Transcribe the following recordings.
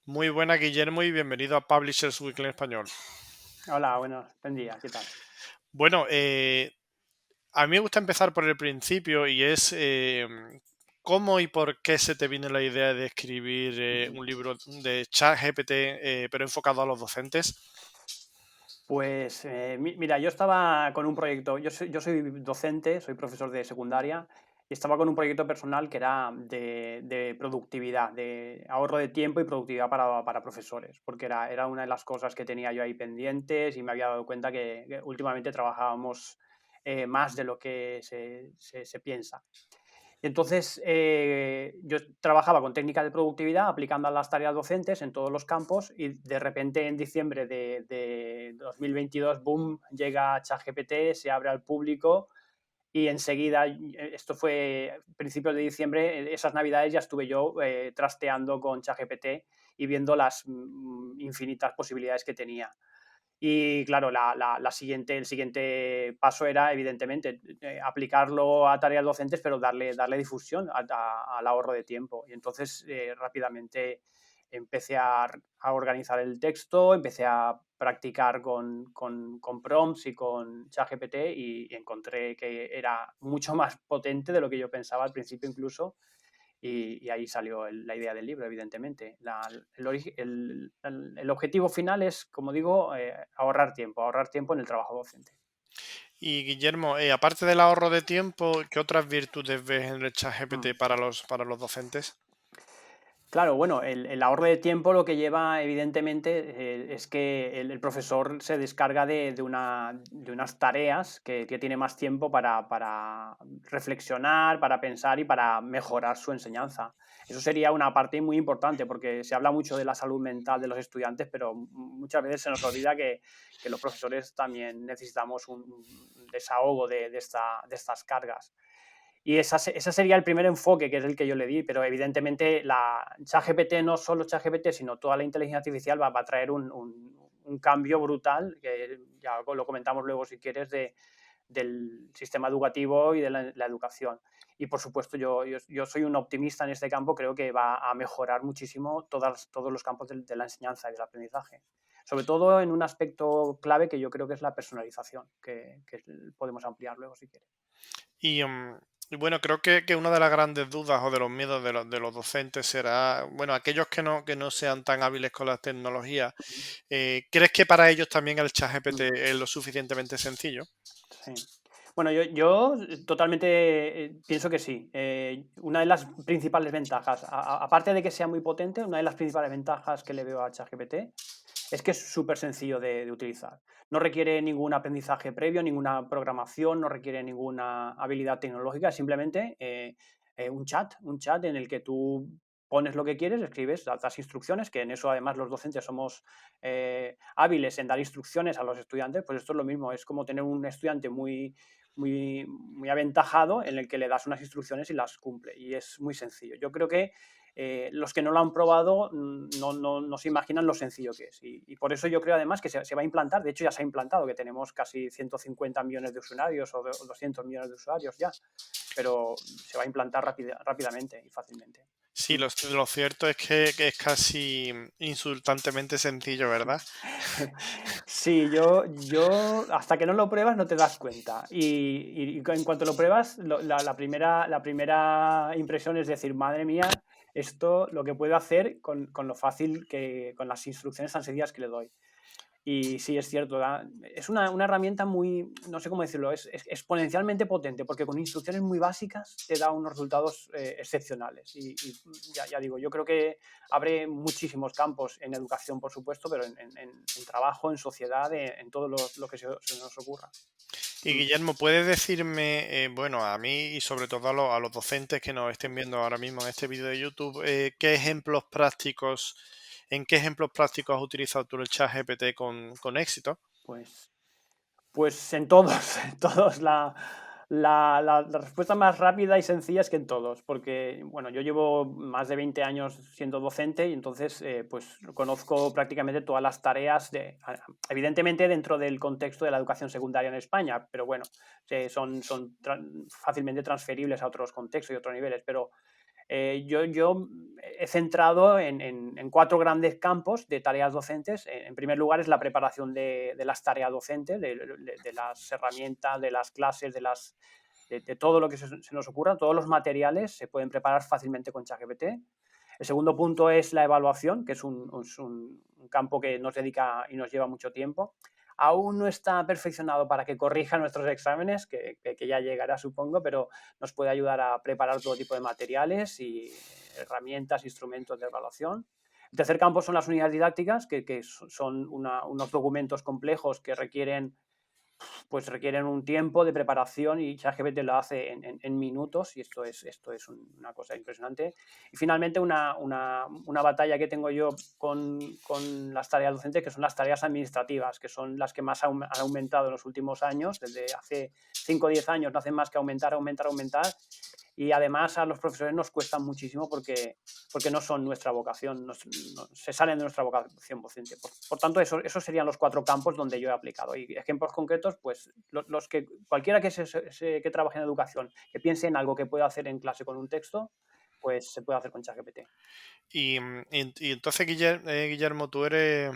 Muy buena, Guillermo, y bienvenido a Publishers Weekly en español. Hola, buen día, ¿qué tal? Bueno, a mí me gusta empezar por el principio y es cómo y por qué se te viene la idea de escribir Ujú. un libro de ChatGPT, pero enfocado a los docentes. Pues mira, yo estaba con un proyecto, yo soy docente, soy profesor de secundaria y estaba con un proyecto personal que era de productividad, de ahorro de tiempo y productividad para profesores, porque era una de las cosas que tenía yo ahí pendientes y me había dado cuenta que últimamente trabajábamos más de lo que se piensa. Entonces, yo trabajaba con técnicas de productividad aplicando a las tareas docentes en todos los campos y de repente en diciembre de 2022, boom, llega ChatGPT, se abre al público y enseguida, esto fue principios de diciembre, esas navidades ya estuve yo trasteando con ChatGPT y viendo las infinitas posibilidades que tenía. Y claro, el siguiente paso era, evidentemente, aplicarlo a tareas docentes, pero darle difusión al ahorro de tiempo. Y entonces rápidamente empecé a organizar el texto, empecé a practicar con prompts y con ChatGPT y encontré que era mucho más potente de lo que yo pensaba al principio incluso y ahí salió la idea del libro, evidentemente. El objetivo final es, como digo, ahorrar tiempo en el trabajo docente. Y Guillermo, aparte del ahorro de tiempo, ¿qué otras virtudes ves en el Mm. ChatGPT para los docentes? Claro, bueno, el ahorro de tiempo lo que lleva, evidentemente, es que el profesor se descarga de unas tareas que tiene más tiempo para reflexionar, para pensar y para mejorar su enseñanza. Eso sería una parte muy importante, porque se habla mucho de la salud mental de los estudiantes, pero muchas veces se nos olvida que los profesores también necesitamos un desahogo de estas cargas. Y ese sería el primer enfoque, que es el que yo le di, pero evidentemente la ChatGPT, no solo ChatGPT, sino toda la inteligencia artificial va a traer un cambio brutal, que ya lo comentamos luego si quieres, del sistema educativo y de la educación. Y por supuesto yo soy un optimista en este campo, creo que va a mejorar muchísimo todos los campos de la enseñanza y del aprendizaje. Sobre todo en un aspecto clave que yo creo que es la personalización, que podemos ampliar luego si quieres. Y, y bueno, creo que una de las grandes dudas o de los miedos de los docentes será, bueno, aquellos que no sean tan hábiles con las tecnologías. ¿Crees que para ellos también el ChatGPT Mm. es lo suficientemente sencillo? Sí. Bueno, yo totalmente pienso que sí. Una de las principales ventajas, aparte de que sea muy potente, una de las principales ventajas que le veo a ChatGPT es que es súper sencillo de utilizar. No requiere ningún aprendizaje previo, ninguna programación, no requiere ninguna habilidad tecnológica, simplemente un chat en el que tú pones lo que quieres, escribes, das instrucciones, que en eso además los docentes somos hábiles en dar instrucciones a los estudiantes, pues esto es lo mismo, es como tener un estudiante muy aventajado en el que le das unas instrucciones y las cumple. Y es muy sencillo. Yo creo que los que no lo han probado no se imaginan lo sencillo que es. Y por eso yo creo además que se va a implantar, de hecho ya se ha implantado, que tenemos casi 150 millones de usuarios o 200 millones de usuarios ya, pero se va a implantar rápidamente y fácilmente. Sí, lo cierto es que es casi insultantemente sencillo, ¿verdad? Sí, yo hasta que no lo pruebas no te das cuenta. Y en cuanto lo pruebas, la primera impresión es decir, madre mía, esto lo que puedo hacer con lo fácil con las instrucciones tan sencillas que le doy. Y sí, es cierto, es una herramienta muy, no sé cómo decirlo, es exponencialmente potente, porque con instrucciones muy básicas te da unos resultados excepcionales. Ya digo, yo creo que abre muchísimos campos en educación, por supuesto, pero en trabajo, en sociedad, en todo lo que se nos ocurra. Y Mm. Guillermo, ¿puedes decirme, bueno, a mí y sobre todo a los docentes que nos estén viendo ahora mismo en este vídeo de YouTube, qué ejemplos prácticos, en qué ejemplos prácticos has utilizado tú el ChatGPT con éxito? Pues Pues en todos, en todos. La respuesta más rápida y sencilla es que en todos, porque, bueno, yo llevo más de 20 años siendo docente y entonces, pues conozco prácticamente todas las tareas evidentemente dentro del contexto de la educación secundaria en España, pero bueno, son fácilmente transferibles a otros contextos y otros niveles, pero Yo he centrado en 4 grandes campos de tareas docentes. En primer lugar, es la preparación de las tareas docentes, de las herramientas, de las clases, de todo lo que se nos ocurra. Todos los materiales se pueden preparar fácilmente con ChatGPT. El segundo punto es la evaluación, que es un campo que nos dedica y nos lleva mucho tiempo. Aún no está perfeccionado para que corrija nuestros exámenes, que ya llegará, supongo, pero nos puede ayudar a preparar todo tipo de materiales y herramientas, instrumentos de evaluación. El tercer campo son las unidades didácticas, que son unos documentos complejos que requieren un tiempo de preparación y ChatGPT lo hace en minutos y esto es una cosa impresionante. Y finalmente una batalla que tengo yo con las tareas docentes, que son las tareas administrativas, que son las que más han aumentado en los últimos años. Desde hace 5 o 10 años no hacen más que aumentar, aumentar, aumentar. Y además a los profesores nos cuesta muchísimo porque no son nuestra vocación, se salen de nuestra vocación docente. Por tanto, esos serían los 4 campos donde yo he aplicado. Y ejemplos concretos, pues los que cualquiera que trabaje en educación, que piense en algo que pueda hacer en clase con un texto, pues se puede hacer con ChatGPT. Y entonces, Guillermo, tú eres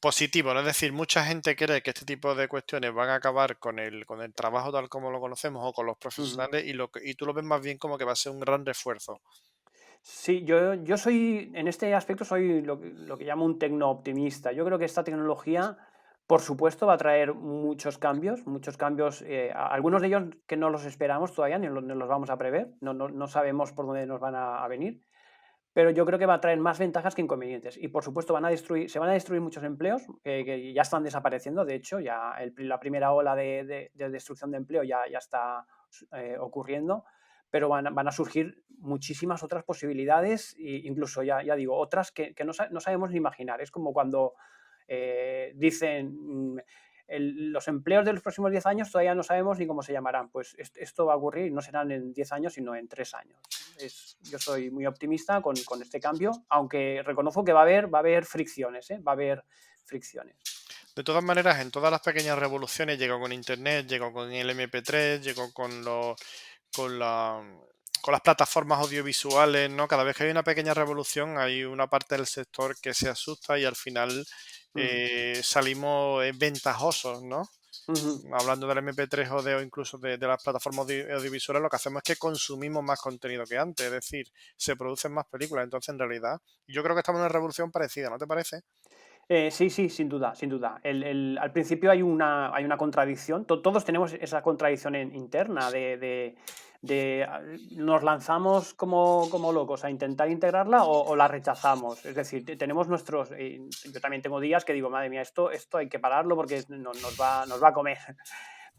positivo, ¿no? Es decir, mucha gente cree que este tipo de cuestiones van a acabar con el trabajo tal como lo conocemos o con los Ujú. profesionales y tú lo ves más bien como que va a ser un gran refuerzo. Sí, yo soy, en este aspecto, soy lo que llamo un tecno-optimista. Yo creo que esta tecnología, por supuesto, va a traer muchos cambios, algunos de ellos que no los esperamos todavía, ni los vamos a prever, no sabemos por dónde nos van a venir, pero yo creo que va a traer más ventajas que inconvenientes. Y por supuesto se van a destruir muchos empleos que ya están desapareciendo. De hecho, ya la primera ola de destrucción de empleo ya está ocurriendo, pero van a surgir muchísimas otras posibilidades e incluso, ya digo, otras que no sabemos ni imaginar. Es como cuando dicen los empleos de los próximos 10 años todavía no sabemos ni cómo se llamarán. Pues esto va a ocurrir y no serán en 10 años, sino en 3 años. Yo soy muy optimista con este cambio, aunque reconozco que va a haber fricciones, ¿eh? Va a haber fricciones. De todas maneras, en todas las pequeñas revoluciones, llegó con Internet, llegó con el MP3, llegó con la, con las plataformas audiovisuales, ¿no? Cada vez que hay una pequeña revolución, hay una parte del sector que se asusta y al final Ujú, salimos ventajosos, ¿no? ujú. Hablando del MP3 o incluso de las plataformas audiovisuales, lo que hacemos es que consumimos más contenido que antes, es decir, se producen más películas. Entonces, en realidad, yo creo que estamos en una revolución parecida, ¿no te parece? Sí, sí, sin duda, sin duda. Al principio hay una contradicción, todos tenemos esa contradicción interna nos lanzamos como locos a intentar integrarla o la rechazamos. Es decir, tenemos yo también tengo días que digo, madre mía, esto hay que pararlo porque nos va a comer.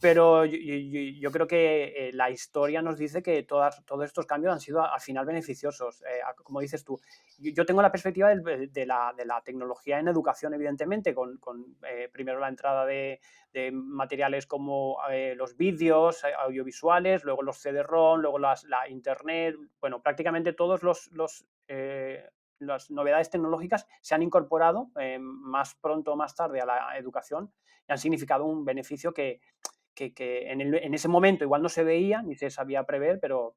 Pero yo creo que la historia nos dice que todos estos cambios han sido al final beneficiosos. Como dices tú, yo tengo la perspectiva de la tecnología en educación, evidentemente, con primero la entrada de materiales como los vídeos audiovisuales, luego los CD-ROM, luego la Internet, bueno, prácticamente todos las novedades tecnológicas se han incorporado más pronto o más tarde a la educación y han significado un beneficio que en ese momento igual no se veía ni se sabía prever, pero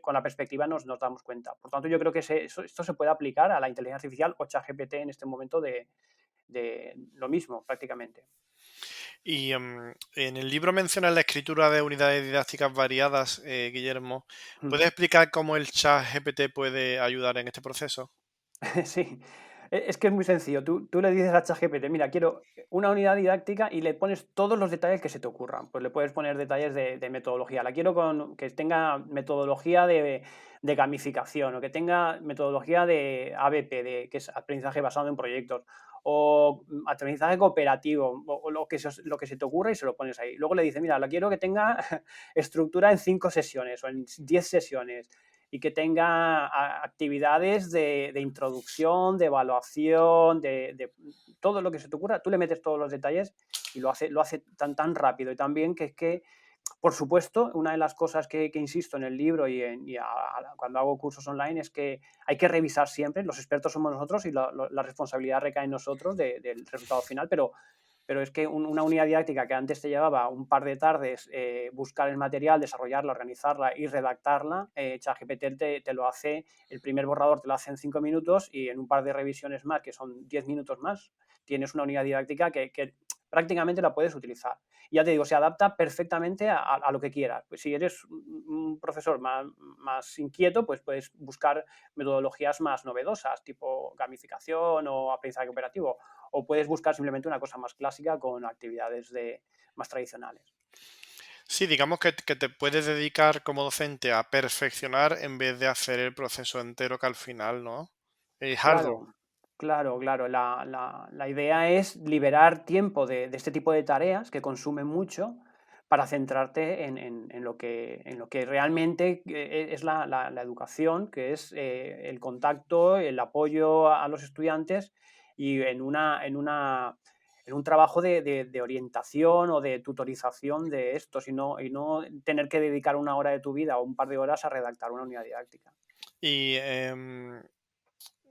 con la perspectiva nos damos cuenta. Por tanto, yo creo que esto se puede aplicar a la inteligencia artificial o ChatGPT en este momento de lo mismo, prácticamente. Y en el libro mencionas la escritura de unidades didácticas variadas, Guillermo. ¿Puedes explicar cómo el chat GPT puede ayudar en este proceso? Sí, es que es muy sencillo. Tú le dices a ChatGPT, mira, quiero una unidad didáctica y le pones todos los detalles que se te ocurran. Pues le puedes poner detalles de metodología. La quiero que tenga metodología de gamificación o que tenga metodología de ABP, que es aprendizaje basado en proyectos, o aprendizaje cooperativo, o lo que se te ocurra y se lo pones ahí. Luego le dices, mira, la quiero que tenga estructura en 5 sesiones o en 10 sesiones y que tenga actividades de introducción, de evaluación, de todo lo que se te ocurra. Tú le metes todos los detalles y lo hace tan rápido y tan bien que es que, por supuesto, una de las cosas que insisto en el libro cuando hago cursos online es que hay que revisar siempre, los expertos somos nosotros y la responsabilidad recae en nosotros del resultado final, pero pero es que una unidad didáctica que antes te llevaba un par de tardes buscar el material, desarrollarla, organizarla y redactarla, ChatGPT te lo hace, el primer borrador te lo hace en 5 minutos y en un par de revisiones más, que son 10 minutos más, tienes una unidad didáctica que prácticamente la puedes utilizar. Y ya te digo, se adapta perfectamente a lo que quieras. Pues si eres un profesor más inquieto, pues puedes buscar metodologías más novedosas, tipo gamificación o aprendizaje cooperativo, o puedes buscar simplemente una cosa más clásica con actividades más tradicionales. Sí, digamos que te puedes dedicar como docente a perfeccionar en vez de hacer el proceso entero que al final, ¿no? Es arduo. Claro, claro, claro. La idea es liberar tiempo de este tipo de tareas que consumen mucho para centrarte en lo que realmente es la educación, que es el contacto, el apoyo a los estudiantes y en un trabajo de orientación o de tutorización de estos y no tener que dedicar una hora de tu vida o un par de horas a redactar una unidad didáctica.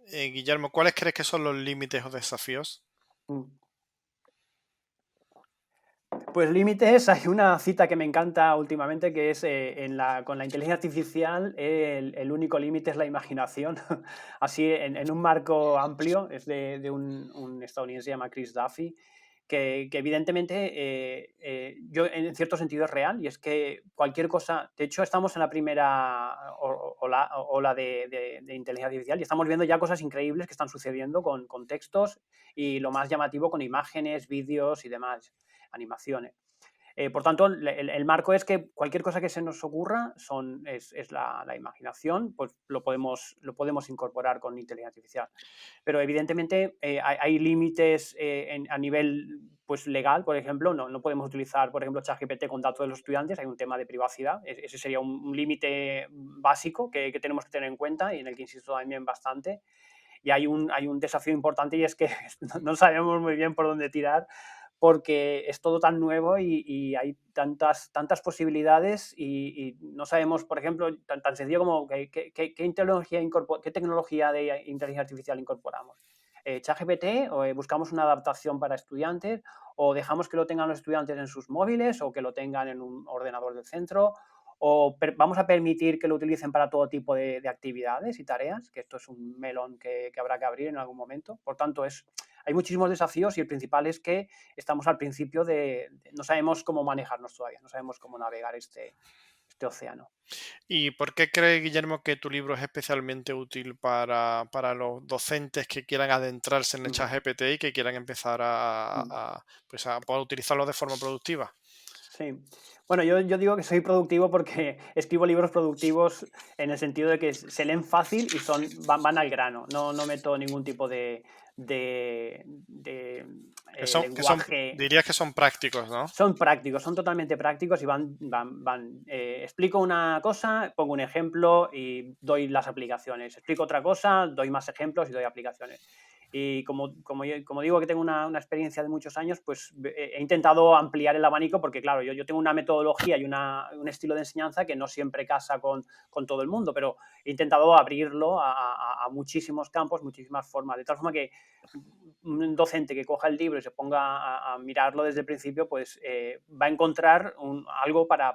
Y Guillermo, ¿cuáles crees que son los límites o desafíos? Mm. Pues límites, hay una cita que me encanta últimamente que es con la inteligencia artificial el único límite es la imaginación. Así en un marco amplio, es de un estadounidense, se llama Chris Duffy, que evidentemente yo en cierto sentido es real y es que cualquier cosa, de hecho estamos en la primera ola de inteligencia artificial y estamos viendo ya cosas increíbles que están sucediendo con textos y lo más llamativo con imágenes, vídeos y demás animaciones. Por tanto, el marco es que cualquier cosa que se nos ocurra es la imaginación, pues lo podemos incorporar con inteligencia artificial. Pero evidentemente hay límites a nivel pues, legal, por ejemplo, no podemos utilizar, por ejemplo, ChatGPT con datos de los estudiantes, hay un tema de privacidad, ese sería un límite básico que tenemos que tener en cuenta y en el que insisto también bastante. Y hay un desafío importante y es que no sabemos muy bien por dónde tirar porque es todo tan nuevo y hay tantas posibilidades y no sabemos, por ejemplo, tan sencillo como qué qué tecnología de inteligencia artificial incorporamos. ChatGPT o buscamos una adaptación para estudiantes o dejamos que lo tengan los estudiantes en sus móviles o que lo tengan en un ordenador del centro o vamos a permitir que lo utilicen para todo tipo de actividades y tareas, que esto es un melón que habrá que abrir en algún momento. Por tanto, hay muchísimos desafíos y el principal es que estamos al principio no sabemos cómo manejarnos todavía, no sabemos cómo navegar este océano. ¿Y por qué crees, Guillermo, que tu libro es especialmente útil para los docentes que quieran adentrarse en el Mm, chat GPT y que quieran empezar mm. pues a poder utilizarlo de forma productiva? Sí. Bueno, yo digo que soy productivo porque escribo libros productivos en el sentido de que se leen fácil y van al grano. No meto ningún tipo de lenguaje. Dirías que son prácticos, ¿no? Son prácticos, son totalmente prácticos y explico una cosa, pongo un ejemplo y doy las aplicaciones. Explico otra cosa, doy más ejemplos y doy aplicaciones. Y como digo que tengo una experiencia de muchos años, pues he intentado ampliar el abanico porque, claro, yo tengo una metodología y un estilo de enseñanza que no siempre casa con todo el mundo, pero he intentado abrirlo a muchísimos campos, muchísimas formas, de tal forma que un docente que coja el libro y se ponga a mirarlo desde el principio, pues va a encontrar algo para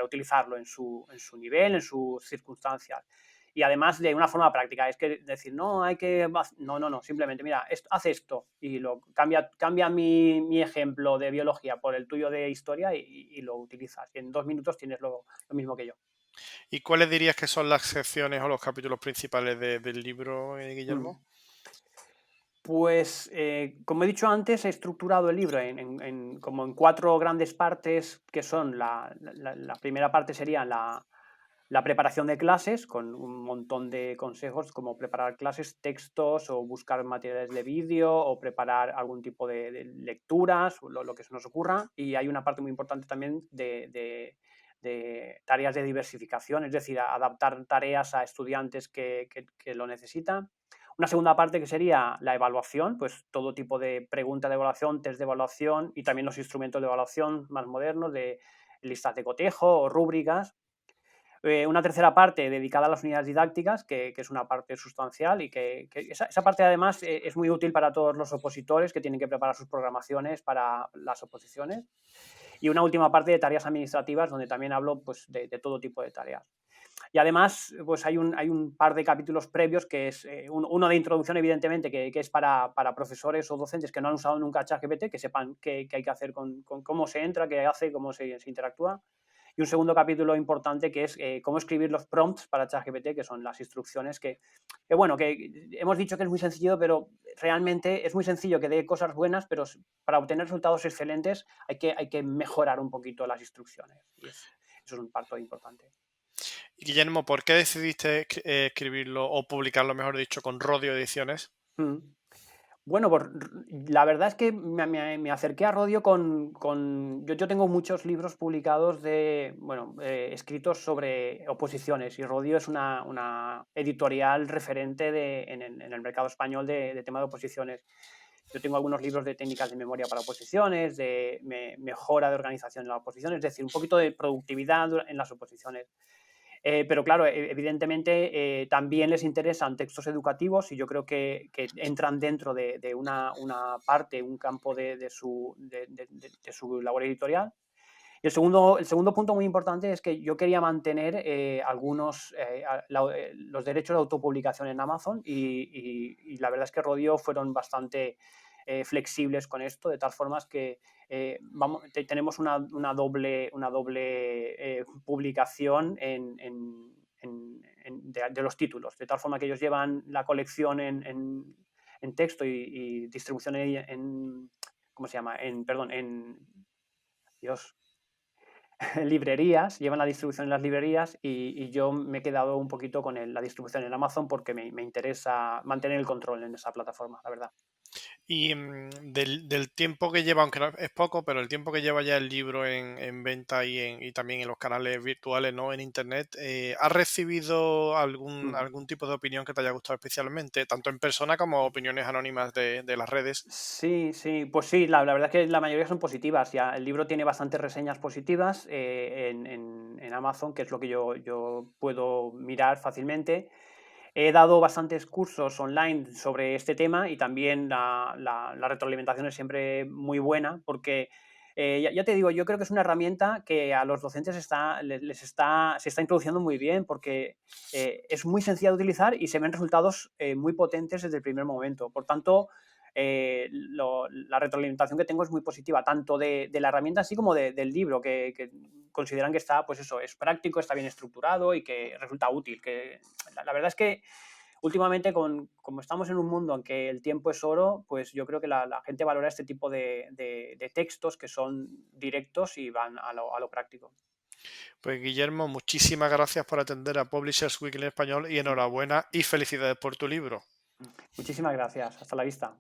utilizarlo en su nivel, en sus circunstancias. Y además de una forma práctica, es que decir, no, hay que... No, simplemente, mira, haz esto y cambia mi ejemplo de biología por el tuyo de historia y lo utilizas. Y en 2 minutos tienes lo mismo que yo. ¿Y cuáles dirías que son las secciones o los capítulos principales del libro, Mm. Guillermo? Pues, como he dicho antes, he estructurado el libro como en 4 grandes partes, que son la primera parte sería la preparación de clases, con un montón de consejos, como preparar clases, textos o buscar materiales de vídeo o preparar algún tipo de lecturas, lo que se nos ocurra. Y hay una parte muy importante también de tareas de diversificación, es decir, adaptar tareas a estudiantes que lo necesitan. Una segunda parte que sería la evaluación, pues todo tipo de preguntas de evaluación, test de evaluación y también los instrumentos de evaluación más modernos de listas de cotejo o rúbricas. una tercera parte dedicada a las unidades didácticas, que es una parte sustancial y que esa parte además es muy útil para todos los opositores que tienen que preparar sus programaciones para las oposiciones. Y una última parte de tareas administrativas, donde también hablo pues, de todo tipo de tareas. Y además, pues hay un par de capítulos previos que es uno de introducción, evidentemente, que es para profesores o docentes que no han usado nunca ChatGPT, que sepan qué hay que hacer con cómo se entra, qué hace, cómo se interactúa. Y un segundo capítulo importante que es cómo escribir los prompts para ChatGPT, que son las instrucciones bueno, que hemos dicho que es muy sencillo, pero realmente es muy sencillo que dé cosas buenas, pero para obtener resultados excelentes hay que mejorar un poquito las instrucciones. Y eso es un parto importante. Y Guillermo, ¿por qué decidiste escribirlo o publicarlo, mejor dicho, con Rodio Ediciones? Mm. Bueno, la verdad es que me acerqué a Rodio yo tengo muchos libros publicados escritos sobre oposiciones, y Rodio es una editorial referente en el mercado español de tema de oposiciones. Yo tengo algunos libros de técnicas de memoria para oposiciones, de mejora de organización en las oposiciones, es decir, un poquito de productividad en las oposiciones. Pero claro, evidentemente también les interesan textos educativos, y yo creo que entran dentro de una parte, un campo de su labor editorial. Y el segundo punto muy importante es que yo quería mantener los derechos de autopublicación en Amazon, y la verdad es que Rodio fueron bastante flexibles con esto, de tal formas que tenemos una doble publicación de los títulos, de tal forma que ellos llevan la colección en texto y distribución ¿cómo se llama? Perdón, Dios, librerías, llevan la distribución en las librerías, y yo me he quedado un poquito con la distribución en Amazon porque me interesa mantener el control en esa plataforma, la verdad. Y del tiempo que lleva, aunque es poco, pero el tiempo que lleva ya el libro en venta y también en los canales virtuales, ¿no? En internet, ¿has recibido Mm. algún tipo de opinión que te haya gustado especialmente, tanto en persona como opiniones anónimas de las redes? Sí, sí, pues sí, la verdad es que la mayoría son positivas. Ya, el libro tiene bastantes reseñas positivas en Amazon, que es lo que yo puedo mirar fácilmente. He dado bastantes cursos online sobre este tema, y también la retroalimentación es siempre muy buena porque, ya te digo, yo creo que es una herramienta que a los docentes se está introduciendo muy bien, porque es muy sencilla de utilizar y se ven resultados muy potentes desde el primer momento. Por tanto, la retroalimentación que tengo es muy positiva, tanto de la herramienta así como del libro, que consideran que está, pues eso, es práctico, está bien estructurado y que resulta útil. Que la verdad es que últimamente, como estamos en un mundo en que el tiempo es oro, pues yo creo que la gente valora este tipo de textos que son directos y van a lo práctico. Pues Guillermo, muchísimas gracias por atender a Publishers Weekly en español y Mm. enhorabuena y felicidades por tu libro. Muchísimas gracias. Hasta la vista.